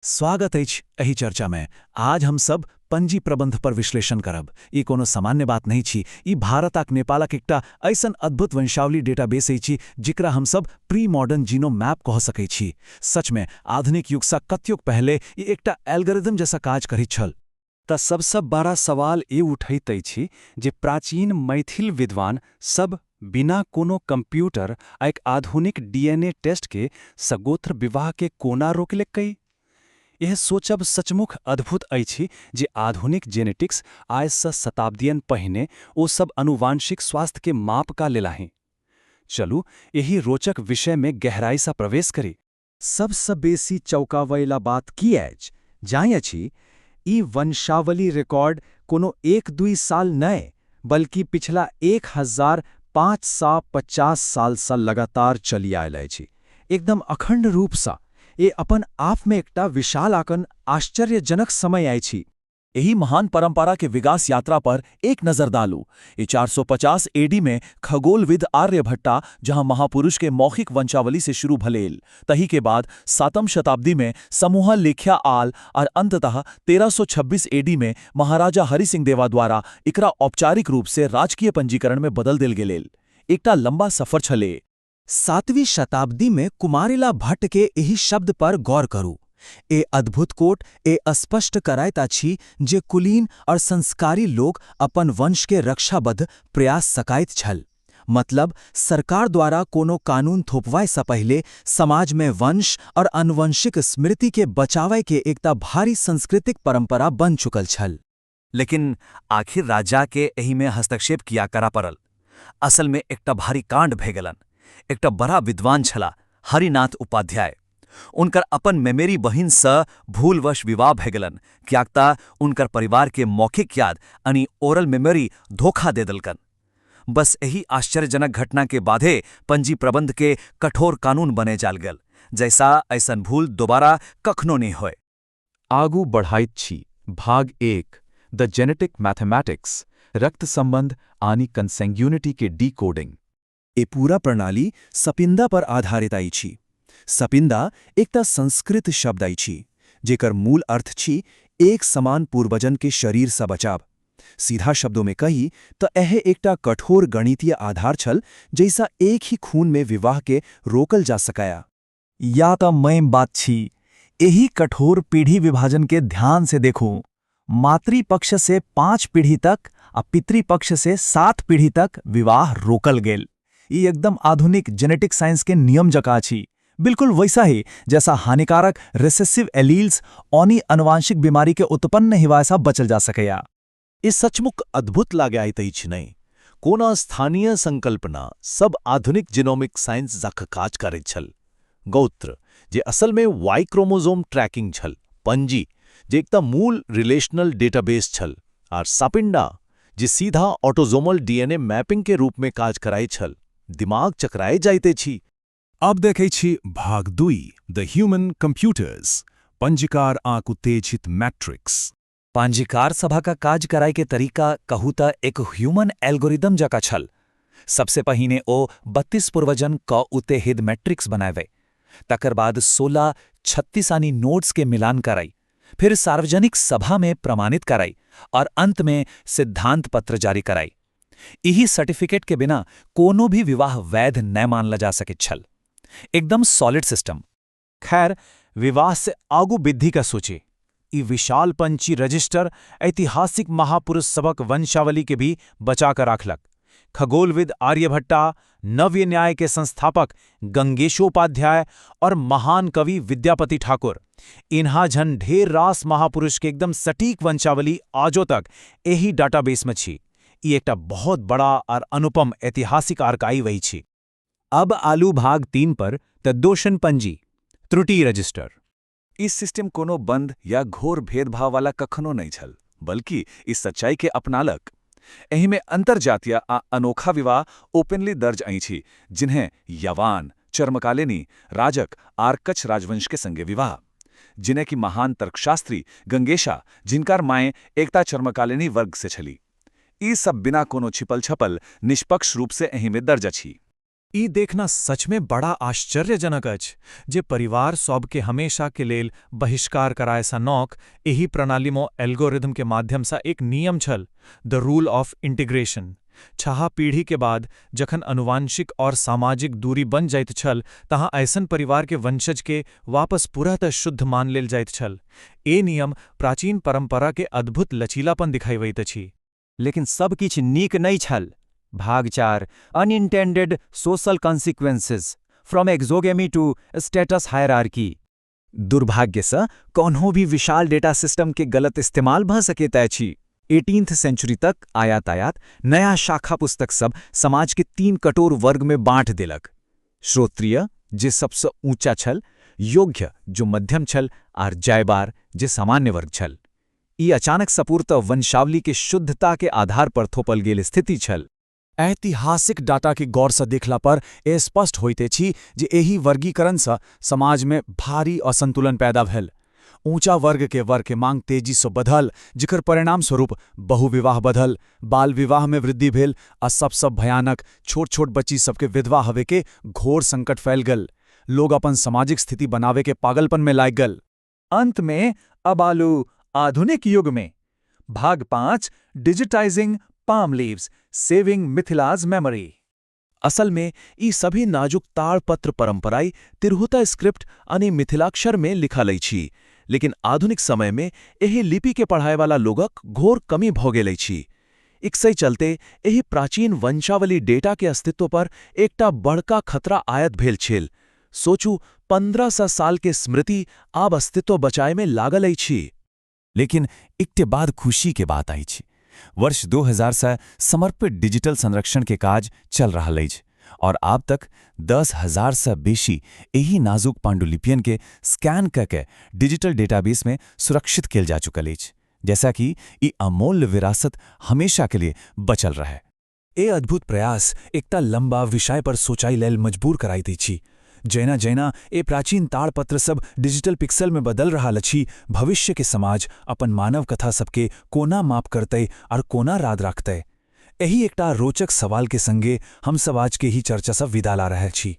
स्वागत अछि एहि चर्चा में। आज हम सब पंजी प्रबंध पर विश्लेषण करब। ई कोनो सामान्य बात नहीं छी। ई भारत आ नेपालक एकटा ऐसन अद्भुत वंशावली डेटाबेस अछि जिकरा हम सब प्री मॉडर्न जीनोम मैप कह सकै छी। सच में आधुनिक युग सँ कत्युक पहले ई एकटा एल्गोरिदम जैसा काज करैत छल। त सबसँ बड़ा सवाल ए उठैत अछि जे प्राचीन मैथिल विद्वान सब बिना कोनो कंप्यूटर आ एक आधुनिक डीएनए टेस्ट के सगोत्र विवाह के कोना रोकलकै। यह सोचब सचमुच अद्भुत अछि जे आधुनिक जेनेटिक्स आइसँ शताब्दियन पहिने ओ सब आनुवांशिक स्वास्थ्य के माप का लेलाही। चलू यही रोचक विषय में गहराई सँ प्रवेश करी। सबसँ बेसी चौंकावैला बात की अछि जानि अछि, ई वंशावली रिकॉर्ड कोनो 1-2 साल नहि बल्कि पिछला 1550 साल सँ लगातार चलि आयल अछि। एकदम अखंड रूप सँ ये अपन आप में एकटा विशाल आकन आश्चर्यजनक समय अछि। यही महान परंपरा के विकास यात्रा पर एक नजर डालू। ये 450 एडी में खगोलविद आर्यभट्टा जहां महापुरुष के मौखिक वंशावली से शुरू भलेल, तही के बाद 7वीं शताब्दी में समूह लेख्या आल और अंततः 1326 एडी में महाराजा हरि सिंह देवा द्वारा एकरा औपचारिक रूप से राजकीय पंजीकरण में बदल देल गेलेल। एकटा लंबा सफर छले। 7वीं शताब्दी में कुमारिला भट्ट के एही शब्द पर गौर करू। ए अद्भुत कोट ए स्पष्ट करैत अछि जे कुलीन और संस्कारी लोग अपन वंश के रक्षाबद्ध प्रयास सकैत छल। मतलब सरकार द्वारा कोनो कानून थोपवाय सँ पहिले समाज में वंश और आनुवंशिक स्मृति के बचावय के एकटा भारी सांस्कृतिक परंपरा बन चुकल छल। लेकिन आखिर राजा के एही में हस्तक्षेप किया करा पड़ल। असल में एकटा भारी कांड भे गेलन। एकटा बड़ा विद्वान छला हरिनाथ उपाध्याय। उनकर अपन मेमेरी बहिन सँ भूलवश विवाह भे गेलन, कियाकता उनकर परिवार के मौखिक याद यानी ओरल मेमोरी धोखा दे दलकन। बस यही आश्चर्यजनक घटना के बादे पंजी प्रबंध के कठोर कानून बने जाल गेल, जैसा ऐसन भूल दोबारा कखनो नहीं होय। आगू बढ़ाइत छी। भाग 1 द जेनेटिक मैथमेटिक्स, रक्त संबंध आनी कंसेंग्यूनिटी के डीकोडिंग। ए पूरा प्रणाली सपिंदा पर आधारित अछि। सपिंदा एकटा संस्कृत शब्द अछि जेकर मूल अर्थ छी एक समान पूर्वजन के शरीर सँ बचाव। सीधा शब्दों में कही तो यह एकटा कठोर गणितीय आधार छल जैसा एक ही खून में विवाह के रोकल जा सकाया। या तो मैं बात छी, यही कठोर पीढ़ी विभाजन के ध्यान से देखूं। मातृपक्ष से 5 पीढ़ी तक और पितृपक्ष से 7 पीढ़ी तक विवाह रोकल गेल। ये एकदम आधुनिक जेनेटिक साइंस के नियम जका छी। बिल्कुल वैसा ही जैसा हानिकारक रिसेसिव एलील्स औनी आनुवांशिक बीमारी के उत्पन्न हिवा सा बचल जा सकेया। इस सचमुच अद्भुत लागे आइत अछि नहीं। कोना स्थानीय संकल्पना सब आधुनिक जीनोमिक साइंस जक काज करैत छल। गोत्र जे असल में वाई क्रोमोसोम ट्रैकिंग छल। पंजी जे एकटा मूल रिलेशनल डेटाबेस छल। और सापिंडा जे सीधा ऑटोसोमल डीएनए मैपिंग के रूप में काज कराई छल। दिमाग चकराए जाइते छी। अब देखै छी भाग 2 द ह्यूमन कंप्यूटर्स, पंजीकार आंक उत्तेजित मैट्रिक्स। पंजीकार सभा का काज कराई के तरीका कहू त एक ह्यूमन एल्गोरिदम जका छल। सबसे पहिने ओ 32 पूर्वजन क उत्तेजित मैट्रिक्स बनावे, तकर बाद 16 36 नोड्स के मिलान कराई, फिर सार्वजनिक सभा में प्रमाणित कराई और अंत में सिद्धांत पत्र जारी कराई। यही सर्टिफिकेट के बिना कोनो भी विवाह वैध न मानला जा सके छल। एकदम सॉलिड सिस्टम। खैर, विवाह से आगू विधि का सोचे। ई विशाल पंची रजिस्टर ऐतिहासिक महापुरुष सबक वंशावली के भी बचा कर रखलक। खगोलविद आर्यभट्टा, नव्य न्याय के संस्थापक गंगेशोपाध्याय और महान कवि विद्यापति ठाकुर, इन्हा झन ढेर रास महापुरुष के एकदम सटीक वंशावली आजो तक यही डाटाबेस में छी। ये एकटा बहुत बड़ा और अनुपम ऐतिहासिक आर्काइव वही छी। अब आलू भाग 3 पर तद्दोषण पंजी, त्रुटि रजिस्टर। इस सिस्टम कोनो बंद या घोर भेदभाव वाला कखनो नहीं छल, बल्कि इस सच्चाई के अपनालक। एही में अंतरजातीय आ अनोखा विवाह ओपनली दर्ज अछि, जिन्हें यवान, चर्मकालिनी, राजक आर कच्छ राजवंश के संगे विवाह, जिन्हें की महान तर्कशास्त्री गंगेशा, जिनकार माए एकता चर्मकालिनी वर्ग से छली। ई सब बिना कोनो छिपल छपल निष्पक्ष रूप से एही में दर्ज अछि। ई देखना सच में बड़ा आश्चर्यजनक अछि जे परिवार सभ के हमेशा के लेल बहिष्कार कराय सा नौक एही प्रणाली मो एल्गोरिथम के माध्यम सा एक नियम छल, द रूल ऑफ इंटीग्रेशन। छहा पीढ़ी के बाद जखन अनुवांशिक और सामाजिक दूरी बन जाइत छल तहाँ ऐसन परिवार के वंशज के वापस पूरातः शुद्ध मान लेल जाइत छल। ए नियम प्राचीन परंपरा के अद्भुत लचीलापन दिखाइत अछि। लेकिन सब किछ नीक नहीं छल। भाग 4 unintended social consequences from exogamy to status hierarchy. दुर्भाग्य से कौन्हो भी विशाल डेटा सिस्टम के गलत इस्तेमाल भ सकैत अछि। 18th सेंचुरी तक आयात नया शाखा पुस्तक सब समाज के 3 कठोर वर्ग में बांट देलक। श्रोत्रिय जे सबसे ऊंचा छल, योग्य जो मध्यम छल, आर जायबार जे सामान्य वर्ग छल। ई अचानक सपूर्त वंशावली के शुद्धता के आधार पर थोपल गेल स्थिति छल। ऐतिहासिक डाटा के गौर से देखला पर ए स्पष्ट होइत अछि जे एही वर्गीकरण से समाज में भारी असंतुलन पैदा भेल। ऊंचा वर्ग के मांग तेजी से बढ़ल, जिकर परिणाम स्वरूप बहुविवाह बढ़ल, बाल विवाह में वृद्धि भेल आ सबसे भयानक छोट छोट बच्ची सबके विधवा हवे के घोर संकट फैल गल। लोग अपन सामाजिक स्थिति बनावे के पागलपन में लाग गल। अंत में अब आलू आधुनिक युग में। भाग 5 digitising palm leaves saving Mithila's memory. असल में ई सभी नाजुक ताड़पत्र परंपराई तिरहुता स्क्रिप्ट यानी मिथिलाक्षर में लिखल अछि, लेकिन आधुनिक समय में एही लिपि के पढ़ाए वाला लोगक घोर कमी भ गेल अछि। इकसई चलते एही प्राचीन वंशावली डेटा के अस्तित्व पर एकटा बड़का खतरा आयत भेल छल। सोचू 1500 साल के स्मृति आब अस्तित्व बचाए में लागल अछि। लेकिन एकटे बाद खुशी के बात अछि। वर्ष 2000 से समर्पित डिजिटल संरक्षण के काज चल रहा अछि और अब तक 10,000 से बेशी एही नाजुक पांडुलिपियन के स्कैन करके डिजिटल डेटाबेस में सुरक्षित किया जा चुकल अछि, जैसा कि ई अमूल्य विरासत हमेशा के लिए बचल रहे। ए अद्भुत प्रयास एकटा लंबा विषय पर सोचाई लेल मजबूर कराइत अछि। जैना जैना ए प्राचीन ताड़पत्र सब डिजिटल पिक्सल में बदल रहा अछि, भविष्य के समाज अपन मानव कथा सबके कोना माप करतै और कोना याद रखतै। एही एकटा रोचक सवाल के संगे हम सब आज के ही चर्चा से विदा ला रहे छी।